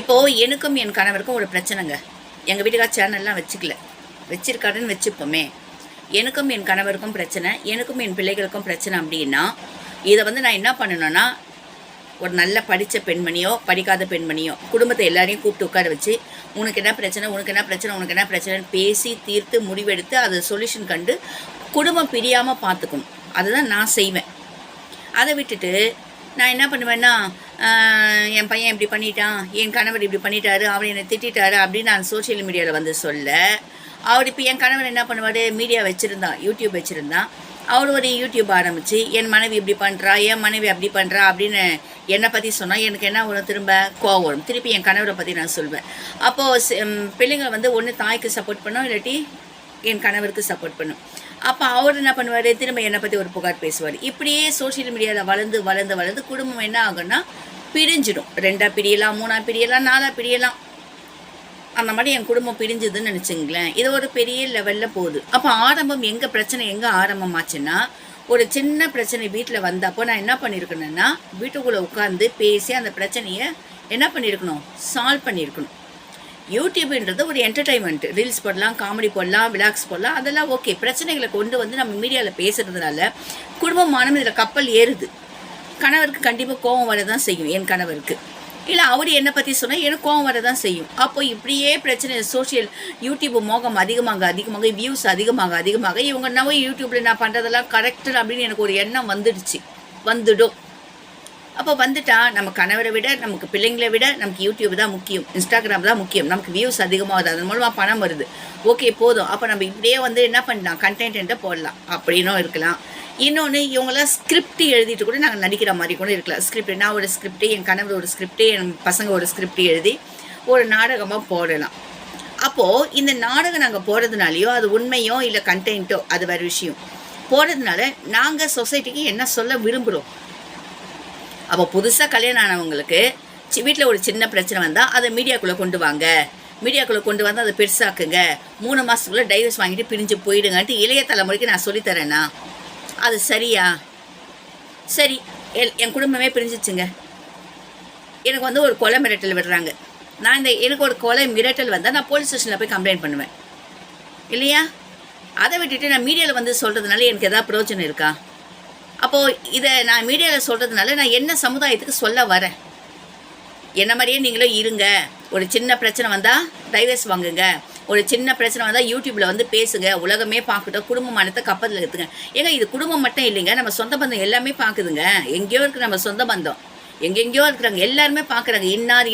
இப்போது எனக்கும் என் கணவருக்கும் ஒரு பிரச்சனைங்க. எங்கள் வீட்டுக்கார் சேனல்லாம் வச்சிருக்காருன்னு வச்சுப்போமே. எனக்கும் என் கணவருக்கும் பிரச்சனை, எனக்கும் என் பிள்ளைகளுக்கும் பிரச்சனை அப்படின்னா, இதை நான் என்ன பண்ணணும்னா, ஒரு நல்ல படித்த பெண்மணியோ படிக்காத பெண்மணியோ குடும்பத்தை எல்லாரையும் கூப்பிட்டு உட்கார வச்சு, உனக்கு என்ன பிரச்சனை, உனக்கு என்ன பிரச்சனை, உனக்கு என்ன பிரச்சனைன்னு பேசி தீர்த்து முடிவெடுத்து அதை சொல்யூஷன் கண்டு குடும்பம் பிரியாமல் பார்த்துக்கணும். அதுதான் நான் செய்வேன். அதை விட்டுட்டு நான் என்ன பண்ணுவேன்னா, என் பையன் இப்படி பண்ணிட்டான், என் கணவர் இப்படி பண்ணிட்டாரு, அவர் என்னை திட்டாரு அப்படின்னு நான் சோஷியல் மீடியாவில் சொல்ல, அவர் இப்போ என் கணவர் என்ன பண்ணுவார், மீடியா வச்சுருந்தான், யூடியூப் வச்சுருந்தான். அவர் ஒரு யூடியூப் ஆரம்பித்து என் மனைவி இப்படி பண்ணுறா, என் மனைவி அப்படி பண்ணுறா அப்படின்னு என்னை பற்றி சொன்னால் எனக்கு என்ன வரும், திரும்ப கோவம் வரும். திருப்பி என் கணவரை பற்றி நான் சொல்வேன். அப்போது பிள்ளைங்க ஒன்று தாய்க்கு சப்போர்ட் பண்ணும், இல்லாட்டி என் கணவருக்கு சப்போர்ட் பண்ணும். அப்போ அவர் என்ன பண்ணுவார், திரும்ப என்னை பற்றி ஒரு புகார் பேசுவார். இப்படியே சோஷியல் மீடியாவில் வளர்ந்து குடும்பம் என்ன ஆகும்னா பிரிஞ்சிடும். 2ஆக பிரியலாம், 3ஆக பிரியலாம், 4ஆக பிரியலாம். அந்த மாதிரி என் குடும்பம் பிரிஞ்சுதுன்னு நினச்சிங்களேன். இது ஒரு பெரிய லெவலில் போகுது. அப்போ எங்கள் பிரச்சனை எங்கே ஆரம்பமாச்சுன்னா, ஒரு சின்ன பிரச்சனை வீட்டில் வந்தப்போ நான் என்ன பண்ணியிருக்கணுன்னா, வீட்டுக்குள்ளே உட்காந்து பேசி அந்த பிரச்சனையை என்ன பண்ணியிருக்கணும், சால்வ் பண்ணியிருக்கணும். யூடியூப்ன்றது ஒரு என்டர்டைன்மெண்ட். ரீல்ஸ் போடலாம், காமெடி போடலாம், விளாக்ஸ் போடலாம், அதெல்லாம் ஓகே. பிரச்சனைகளை கொண்டு நம்ம மீடியாவில் பேசுகிறதுனால குடும்பமானது இதில் கப்பல் ஏறுது. கணவருக்கு கண்டிப்பாக கோபம் வரதான் செய்யும். என் கணவருக்கு இல்லை, அவர் என்னை பற்றி சொன்னால் எனக்கு கோபம் வரதான் செய்யும். அப்போ இப்படியே பிரச்சனை யூடியூப் மோகம் அதிகமாக வியூஸ் அதிகமாக இவங்க நம்ம யூடியூப்பில் நான் பண்ணுறதெல்லாம் கரெக்டு அப்படின்னு எனக்கு ஒரு எண்ணம் வந்துடும். அப்போ வந்துட்டா நம்ம கணவரை விட, நமக்கு பிள்ளைங்களை விட நமக்கு யூடியூப் தான் முக்கியம், இன்ஸ்டாகிராம் தான் முக்கியம். நமக்கு வியூஸ் அதிகமாகுது, அதன் மூலமாக பணம் வருது, ஓகே போதும். அப்போ நம்ம இப்படியே என்ன பண்ணலாம், கண்டென்ட்டை போடலாம் அப்படின்னும் இருக்கலாம். இன்னொன்று, இவங்களாம் ஸ்கிரிப்ட் எழுதிட்டு கூட நாங்கள் நடிக்கிற மாதிரி கூட இருக்கலாம். ஸ்கிரிப்ட், நான் ஒரு ஸ்கிரிப்டு, என் கணவர் ஒரு ஸ்கிரிப்டு, என் பசங்க ஒரு ஸ்கிரிப்ட் எழுதி ஒரு நாடகமாக போடலாம். அப்போது இந்த நாடகம் நாங்கள் போடுறதுனாலையோ அது உண்மையோ இல்லை கண்டென்ட்டோ அது வேறு விஷயம், போடுறதுனால நாங்கள் சொசைட்டிக்கு என்ன சொல்ல விரும்புகிறோம். அப்போ புதுசாக கல்யாணம் ஆனவங்களுக்கு வீட்டில் ஒரு சின்ன பிரச்சனை வந்தால் அதை மீடியாக்குள்ளே கொண்டு வாங்க, மீடியாக்குள்ளே கொண்டு வந்து அதை பெருசாக்குங்க, 3 மாதத்துக்குள்ளே டைவர்ஸ் வாங்கிட்டு பிரிஞ்சு போயிடுங்கன்ட்டு இளைய தலைமுறைக்கு நான் சொல்லித்தரேன்னா அது சரியா? சரி, என் குடும்பமே பிரிஞ்சிச்சுங்க. எனக்கு ஒரு கொலை மிரட்டல் விடுறாங்க. நான் எனக்கு ஒரு கொலை மிரட்டல் வந்தால் நான் போலீஸ் ஸ்டேஷனில் போய் கம்ப்ளைண்ட் பண்ணுவேன் இல்லையா? அதை விட்டுட்டு நான் மீடியாவில் சொல்கிறதுனால எனக்கு எதாவது பிரயோஜனம் இருக்கா? அப்போது இதை நான் மீடியாவில் சொல்கிறதுனால நான் என்ன சமுதாயத்துக்கு சொல்ல வரேன்? என்ன மாதிரியே நீங்களும் இருங்க. ஒரு சின்ன பிரச்சனை வந்தால் டைவர்ஸ் வாங்குங்க, ஒரு சின்ன பிரச்சனை வந்தால் யூடியூப்பில் பேசுங்க, உலகமே பார்க்கட்டும், குடும்பமானத்தை கப்பத்தில் எடுத்துங்க. ஏங்க இது குடும்பம் மட்டும் இல்லைங்க, நம்ம சொந்த பந்தம் எல்லாமே பார்க்குதுங்க. எங்கேயோ இருக்குது நம்ம சொந்த பந்தம், எங்கெங்கேயோ இருக்கிறாங்க, எல்லாருமே பார்க்குறாங்க. இன்னார்